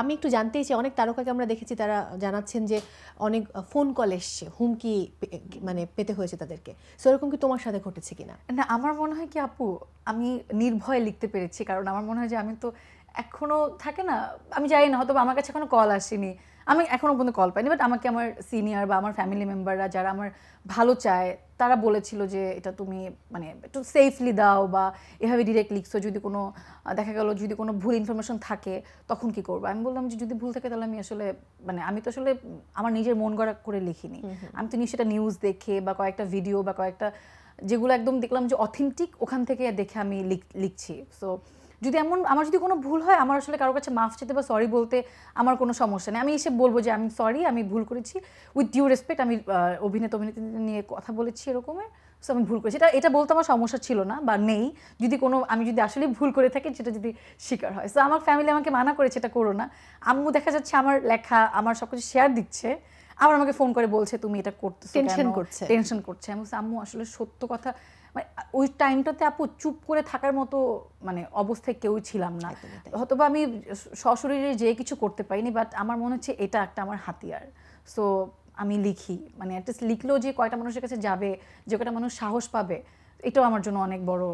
আমি একটু জানতেই চাই, অনেক তারকাকে আমরা দেখেছি তারা জানাচ্ছেন যে অনেক ফোন কল এসছে, হুমকি মানে পেতে হয়েছে তাদেরকে। সো এরকম কি তোমার সাথে ঘটেছে কিনা? না, আমার মনে হয় কি আপু, আমি নির্ভয়ে লিখতে পেরেছি, কারণ আমার মনে হয় যে আমি তো এখনো থাকে না, আমি জানি না, হয়তো আমার কাছে এখনো কল আসেনি, আমি এখনো পর্যন্ত কল পাইনি, বাট আমাকে আমার সিনিয়র বা আমার ফ্যামিলি মেম্বাররা যারা আমার ভালো চায় তারা বলেছিল যে এটা তুমি মানে একটু সেফলি দাও, বা এভাবে ডিরেক্ট লিখছো, যদি কোনো দেখা গেল যদি কোনো ভুল ইনফরমেশন থাকে তখন কি করবো। আমি বললাম যে যদি ভুল থাকে তাহলে আমি আসলে মানে আমি তো আসলে আমার নিজের মন গড়া করে লিখিনি, আমি তো সেটা নিউজ দেখে বা কয়েকটা ভিডিও বা কয়েকটা যেগুলো একদম দেখলাম যে অথেন্টিক, ওখান থেকে দেখে আমি লিখছি। সো যদি আমার যদি কোনো ভুল হয়, আমার আসলে কারোর কাছে মাফ চাইতে বা সরি বলতে আমার কোনো সমস্যা নেই। আমি এসে বলবো যে আমি সরি, আমি ভুল করেছি, উইথ ডিউ রেসপেক্ট, আমি অভিনেত্রী নিয়ে কথা বলেছি এরকমের, সো আমি ভুল করেছি, এটা বলতে আমার সমস্যা ছিল না বা নেই। আমি যদি আসলে ভুল করে থাকি সেটা যদি স্বীকার হয়, সো আমার ফ্যামিলি আমাকে মানা করেছে এটা করো না। আম্মু দেখা যাচ্ছে আমার লেখা আমার সব কিছু শেয়ার দিচ্ছে, আবার আমাকে ফোন করে বলছে তুমি এটা করতেছো কেন, টেনশন করছে। আমি বলছি আম্মু আসলে সত্য কথা, মানে ওই টাইমটাতে আপু চুপ করে থাকার মতো মানে অবস্থায় কেউই ছিলাম না, হয়তোবা আমি সশরীরে যে কিছু করতে পারিনি, বাট আমার মনে হচ্ছে এটা একটা আমার হাতিয়ার। সো আমি লিখি, মানে অ্যাটলিস্ট লিখলেও যে কয়টা মানুষের কাছে যাবে, যে কয়টা মানুষ সাহস পাবে, এটাও আমার জন্য অনেক বড়।